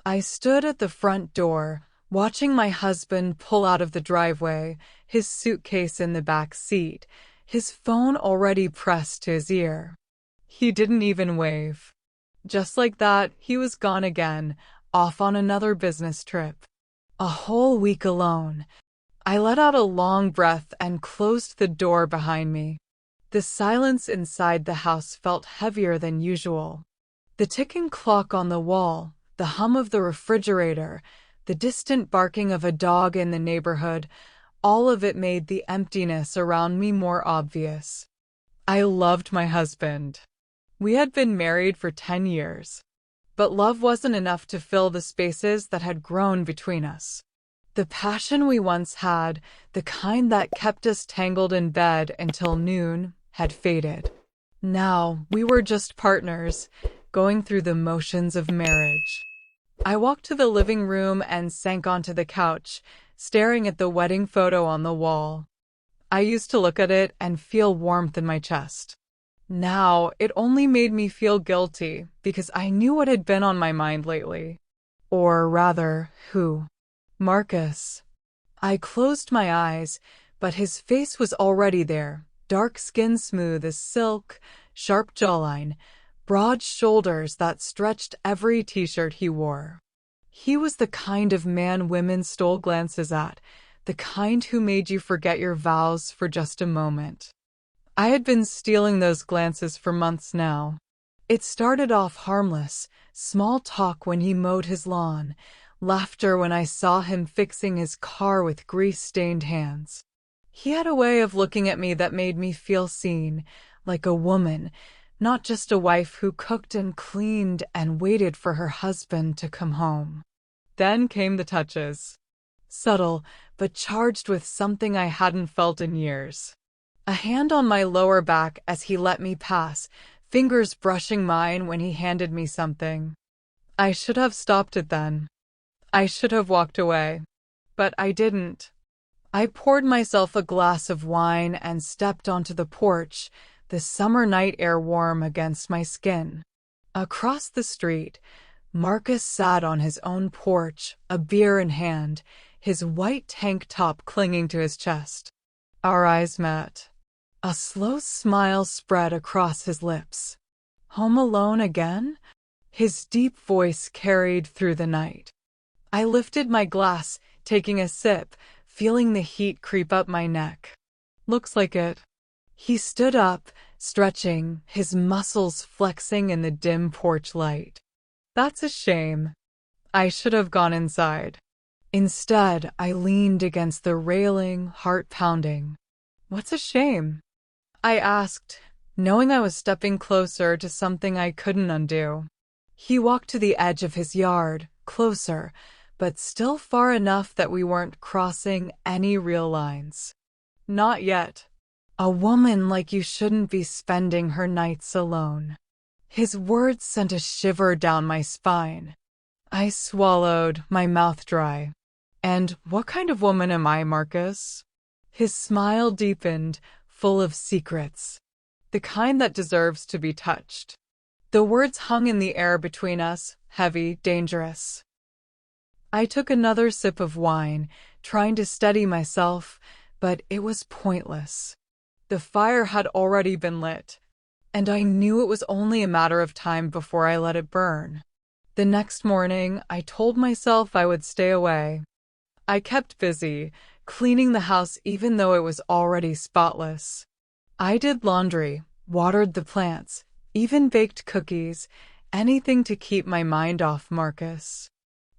I stood at the front door, watching my husband pull out of the driveway, his suitcase in the back seat, his phone already pressed to his ear. He didn't even wave. Just like that, he was gone again, off on another business trip. A whole week alone. I let out a long breath and closed the door behind me. The silence inside the house felt heavier than usual. The ticking clock on the wall, the hum of the refrigerator, the distant barking of a dog in the neighborhood, all of it made the emptiness around me more obvious. I loved my husband. We had been married for 10 years. But love wasn't enough to fill the spaces that had grown between us. The passion we once had, the kind that kept us tangled in bed until noon, had faded. Now, we were just partners, going through the motions of marriage. I walked to the living room and sank onto the couch, staring at the wedding photo on the wall. I used to look at it and feel warmth in my chest. Now, it only made me feel guilty because I knew what had been on my mind lately. Or rather, who? Marcus. I closed my eyes, but his face was already there, dark skin smooth as silk, sharp jawline, broad shoulders that stretched every t-shirt he wore. He was the kind of man women stole glances at, the kind who made you forget your vows for just a moment. I had been stealing those glances for months now. It started off harmless, small talk when he mowed his lawn, laughter when I saw him fixing his car with grease-stained hands. He had a way of looking at me that made me feel seen, like a woman, not just a wife who cooked and cleaned and waited for her husband to come home. Then came the touches. Subtle, but charged with something I hadn't felt in years. A hand on my lower back as he let me pass, fingers brushing mine when he handed me something. I should have stopped it then. I should have walked away. But I didn't. I poured myself a glass of wine and stepped onto the porch, the summer night air warm against my skin. Across the street, Marcus sat on his own porch, a beer in hand, his white tank top clinging to his chest. Our eyes met. A slow smile spread across his lips. Home alone again? His deep voice carried through the night. I lifted my glass, taking a sip, feeling the heat creep up my neck. Looks like it. He stood up, stretching, his muscles flexing in the dim porch light. That's a shame. I should have gone inside. Instead, I leaned against the railing, heart pounding. What's a shame? I asked, knowing I was stepping closer to something I couldn't undo. He walked to the edge of his yard, closer, but still far enough that we weren't crossing any real lines. Not yet. A woman like you shouldn't be spending her nights alone. His words sent a shiver down my spine. I swallowed, my mouth dry. And what kind of woman am I, Marcus? His smile deepened, full of secrets. The kind that deserves to be touched. The words hung in the air between us, heavy, dangerous. I took another sip of wine, trying to steady myself, but it was pointless. The fire had already been lit, and I knew it was only a matter of time before I let it burn. The next morning, I told myself I would stay away. I kept busy, cleaning the house even though it was already spotless. I did laundry, watered the plants, even baked cookies, anything to keep my mind off Marcus.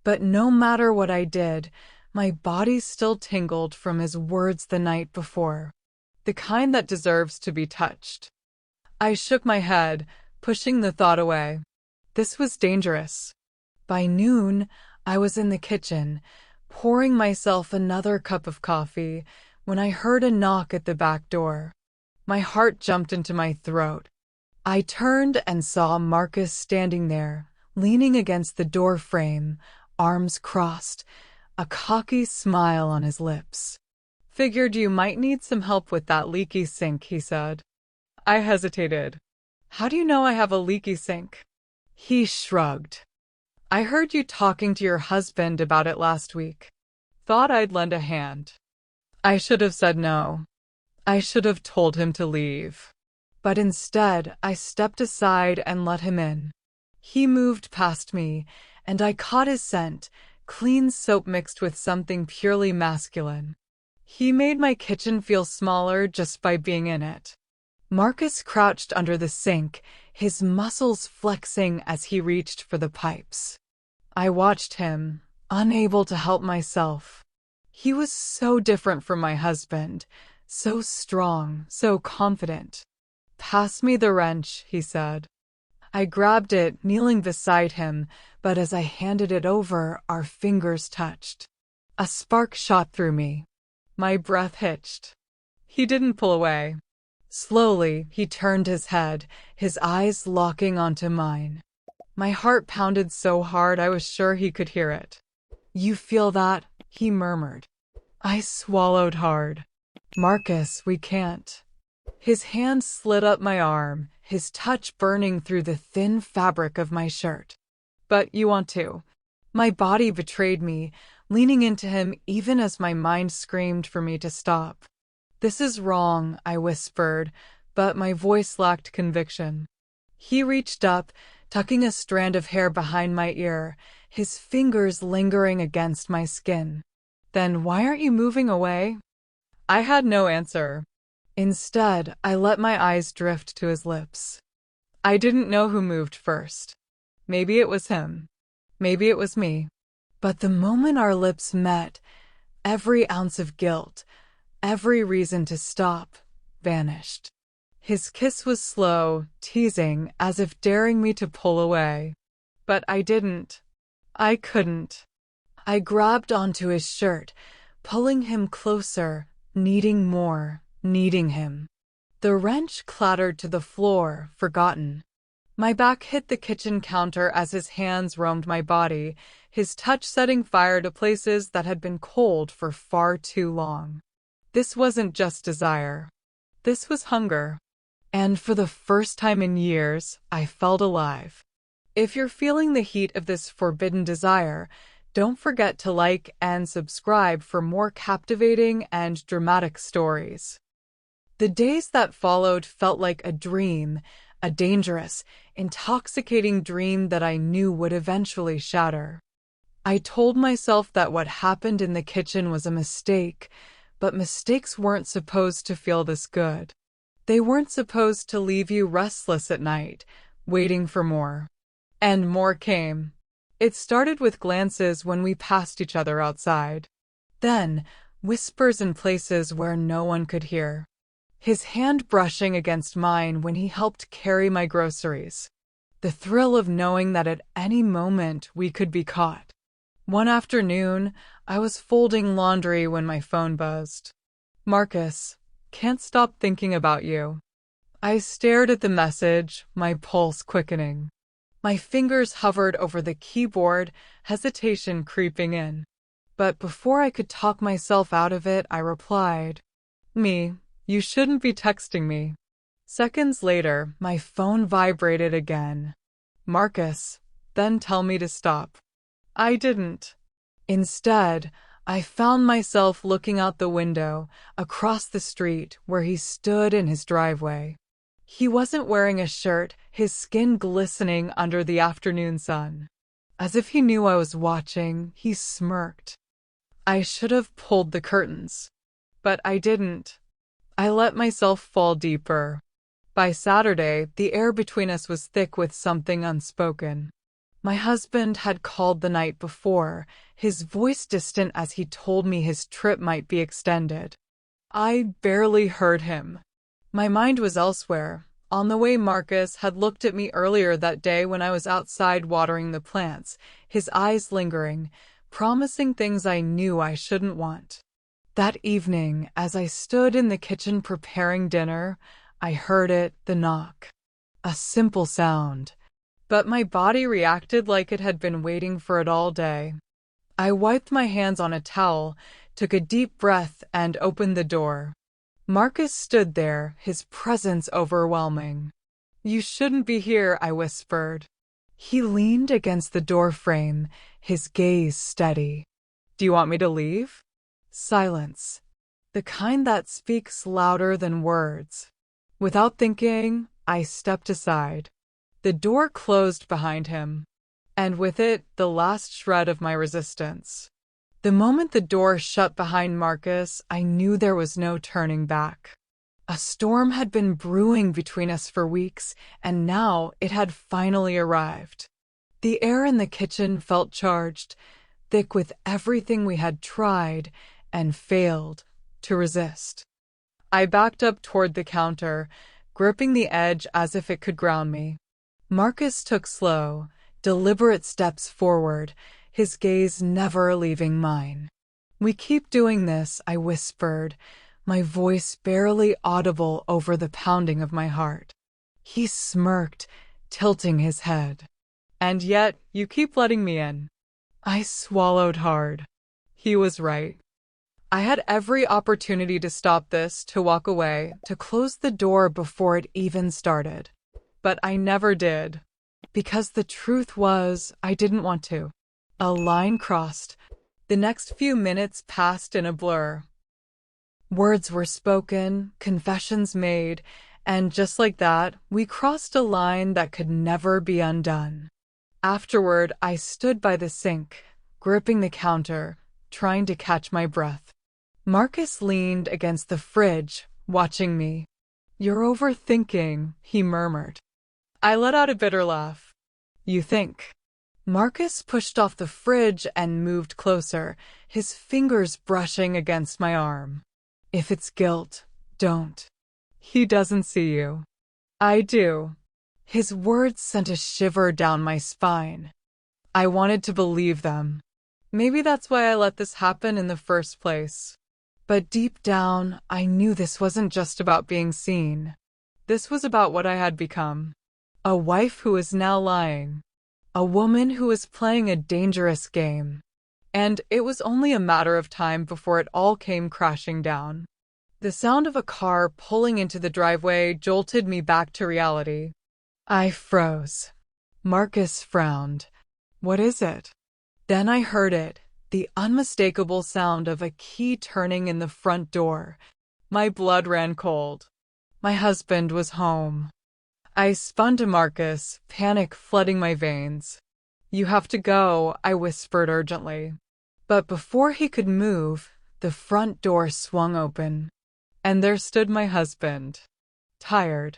But no matter what I did, my body still tingled from his words the night before. The kind that deserves to be touched. I shook my head, pushing the thought away. This was dangerous. By noon, I was in the kitchen, pouring myself another cup of coffee, when I heard a knock at the back door. My heart jumped into my throat. I turned and saw Marcus standing there, leaning against the door frame, arms crossed, a cocky smile on his lips. Figured you might need some help with that leaky sink, he said. I hesitated. How do you know I have a leaky sink? He shrugged. I heard you talking to your husband about it last week. Thought I'd lend a hand. I should have said no. I should have told him to leave. But instead, I stepped aside and let him in. He moved past me, and I caught his scent, clean soap mixed with something purely masculine. He made my kitchen feel smaller just by being in it. Marcus crouched under the sink, his muscles flexing as he reached for the pipes. I watched him, unable to help myself. He was so different from my husband, so strong, so confident. "Pass me the wrench," he said. I grabbed it, kneeling beside him, but as I handed it over, our fingers touched. A spark shot through me. My breath hitched. He didn't pull away. Slowly, he turned his head, his eyes locking onto mine. My heart pounded so hard I was sure he could hear it. "You feel that?" he murmured. I swallowed hard. "Marcus, we can't." His hand slid up my arm, his touch burning through the thin fabric of my shirt. "But you want to." My body betrayed me, leaning into him even as my mind screamed for me to stop. "This is wrong," I whispered, but my voice lacked conviction. He reached up, tucking a strand of hair behind my ear, his fingers lingering against my skin. "Then why aren't you moving away?" I had no answer. Instead, I let my eyes drift to his lips. I didn't know who moved first. Maybe it was him. Maybe it was me. But the moment our lips met, every ounce of guilt, every reason to stop, vanished. His kiss was slow, teasing, as if daring me to pull away. But I didn't. I couldn't. I grabbed onto his shirt, pulling him closer, needing more, needing him. The wrench clattered to the floor, forgotten. My back hit the kitchen counter as his hands roamed my body, his touch setting fire to places that had been cold for far too long. This wasn't just desire. This was hunger. And for the first time in years, I felt alive. If you're feeling the heat of this forbidden desire, don't forget to like and subscribe for more captivating and dramatic stories. The days that followed felt like a dream, a dangerous, intoxicating dream that I knew would eventually shatter. I told myself that what happened in the kitchen was a mistake, but mistakes weren't supposed to feel this good. They weren't supposed to leave you restless at night, waiting for more. And more came. It started with glances when we passed each other outside. Then, whispers in places where no one could hear. His hand brushing against mine when he helped carry my groceries. The thrill of knowing that at any moment we could be caught. One afternoon, I was folding laundry when my phone buzzed. "Marcus, can't stop thinking about you." I stared at the message, my pulse quickening. My fingers hovered over the keyboard, hesitation creeping in. But before I could talk myself out of it, I replied, "Me, you shouldn't be texting me." Seconds later, my phone vibrated again. "Marcus, then tell me to stop." I didn't. Instead, I found myself looking out the window, across the street, where he stood in his driveway. He wasn't wearing a shirt, his skin glistening under the afternoon sun. As if he knew I was watching, he smirked. I should have pulled the curtains. But I didn't. I let myself fall deeper. By Saturday, the air between us was thick with something unspoken. My husband had called the night before, his voice distant as he told me his trip might be extended. I barely heard him. My mind was elsewhere, on the way Marcus had looked at me earlier that day when I was outside watering the plants, his eyes lingering, promising things I knew I shouldn't want. That evening, as I stood in the kitchen preparing dinner, I heard it, the knock. A simple sound. But my body reacted like it had been waiting for it all day. I wiped my hands on a towel, took a deep breath, and opened the door. Marcus stood there, his presence overwhelming. "You shouldn't be here," I whispered. He leaned against the door frame, his gaze steady. "Do you want me to leave?" Silence. The kind that speaks louder than words. Without thinking, I stepped aside. The door closed behind him, and with it, the last shred of my resistance. The moment the door shut behind Marcus, I knew there was no turning back. A storm had been brewing between us for weeks, and now it had finally arrived. The air in the kitchen felt charged, thick with everything we had tried and failed to resist. I backed up toward the counter, gripping the edge as if it could ground me. Marcus took slow, deliberate steps forward, his gaze never leaving mine. "We keep doing this," I whispered, my voice barely audible over the pounding of my heart. He smirked, tilting his head. "And yet, you keep letting me in." I swallowed hard. He was right. I had every opportunity to stop this, to walk away, to close the door before it even started. But I never did. Because the truth was, I didn't want to. A line crossed. The next few minutes passed in a blur. Words were spoken, confessions made, and just like that, we crossed a line that could never be undone. Afterward, I stood by the sink, gripping the counter, trying to catch my breath. Marcus leaned against the fridge, watching me. "You're overthinking," he murmured. I let out a bitter laugh. "You think?" Marcus pushed off the fridge and moved closer, his fingers brushing against my arm. "If it's guilt, don't. He doesn't see you." "I do." His words sent a shiver down my spine. I wanted to believe them. Maybe that's why I let this happen in the first place. But deep down, I knew this wasn't just about being seen. This was about what I had become. A wife who was now lying. A woman who was playing a dangerous game. And it was only a matter of time before it all came crashing down. The sound of a car pulling into the driveway jolted me back to reality. I froze. Marcus frowned. "What is it?" Then I heard it, the unmistakable sound of a key turning in the front door. My blood ran cold. My husband was home. I spun to Marcus, panic flooding my veins. "You have to go," I whispered urgently. But before he could move, the front door swung open. And there stood my husband, tired,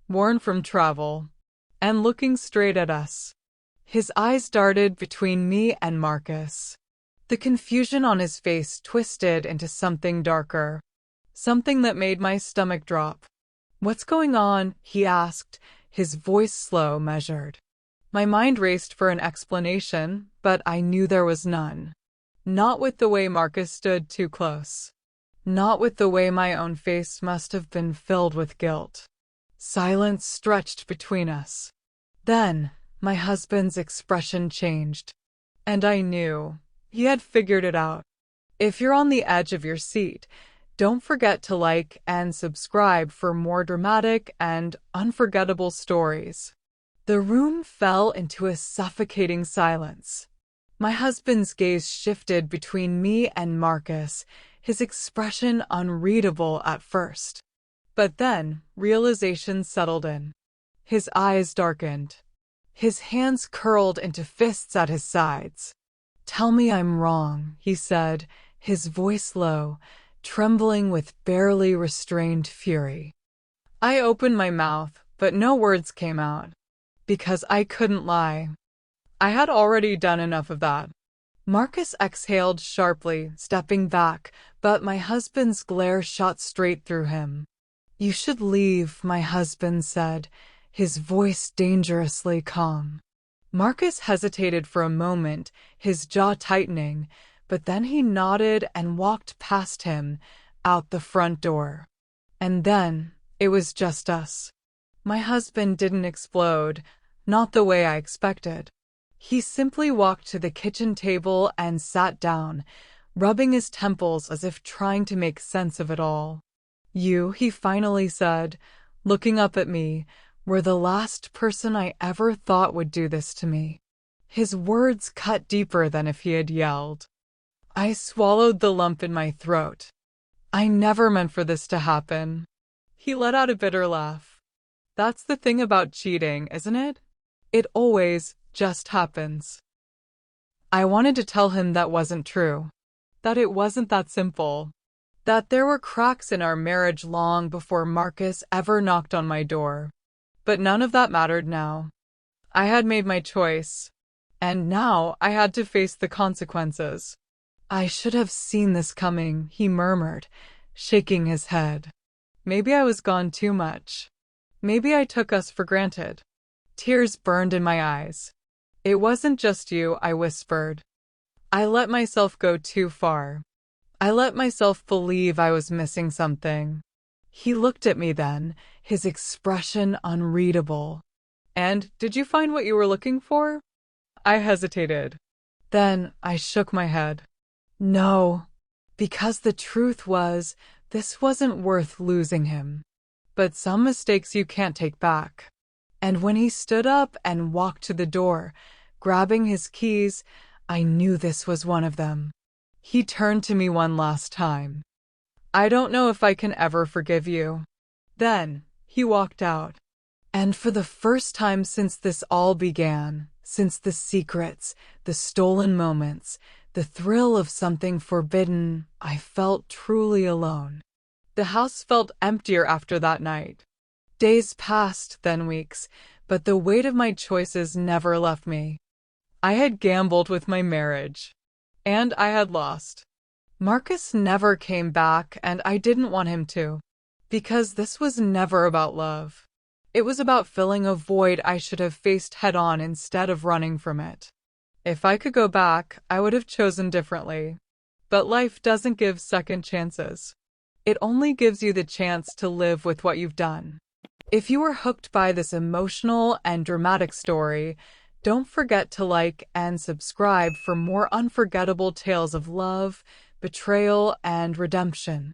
worn from travel, and looking straight at us. His eyes darted between me and Marcus. The confusion on his face twisted into something darker, something that made my stomach drop. "What's going on?" he asked, his voice slow, measured. My mind raced for an explanation, but I knew there was none. Not with the way Marcus stood too close. Not with the way my own face must have been filled with guilt. Silence stretched between us. Then, my husband's expression changed. And I knew. He had figured it out. If you're on the edge of your seat, don't forget to like and subscribe for more dramatic and unforgettable stories. The room fell into a suffocating silence. My husband's gaze shifted between me and Marcus, his expression unreadable at first. But then, realization settled in. His eyes darkened. His hands curled into fists at his sides. "Tell me I'm wrong," he said, his voice low, trembling with barely restrained fury. I opened my mouth, but no words came out. Because I couldn't lie. I had already done enough of that. Marcus exhaled sharply, stepping back, but my husband's glare shot straight through him. "You should leave," my husband said, his voice dangerously calm. Marcus hesitated for a moment, his jaw tightening, but then he nodded and walked past him, out the front door. And then, it was just us. My husband didn't explode, not the way I expected. He simply walked to the kitchen table and sat down, rubbing his temples as if trying to make sense of it all. "You," he finally said, looking up at me, were the last person I ever thought would do this to me. His words cut deeper than if he had yelled. I swallowed the lump in my throat. I never meant for this to happen. He let out a bitter laugh. That's the thing about cheating, isn't it? It always just happens. I wanted to tell him that wasn't true. That it wasn't that simple. That there were cracks in our marriage long before Marcus ever knocked on my door. But none of that mattered now. I had made my choice. And now I had to face the consequences. I should have seen this coming, he murmured, shaking his head. Maybe I was gone too much. Maybe I took us for granted. Tears burned in my eyes. It wasn't just you, I whispered. I let myself go too far. I let myself believe I was missing something. He looked at me then, his expression unreadable. And did you find what you were looking for? I hesitated. Then I shook my head. No, because the truth was, this wasn't worth losing him. But some mistakes you can't take back. And when he stood up and walked to the door, grabbing his keys, I knew this was one of them. He turned to me one last time. I don't know if I can ever forgive you. Then he walked out. And for the first time since this all began, since the secrets, the stolen moments, the thrill of something forbidden, I felt truly alone. The house felt emptier after that night. Days passed, then weeks, but the weight of my choices never left me. I had gambled with my marriage. And I had lost. Marcus never came back, and I didn't want him to. Because this was never about love. It was about filling a void I should have faced head-on instead of running from it. If I could go back, I would have chosen differently. But life doesn't give second chances. It only gives you the chance to live with what you've done. If you were hooked by this emotional and dramatic story, don't forget to like and subscribe for more unforgettable tales of love, betrayal, and redemption.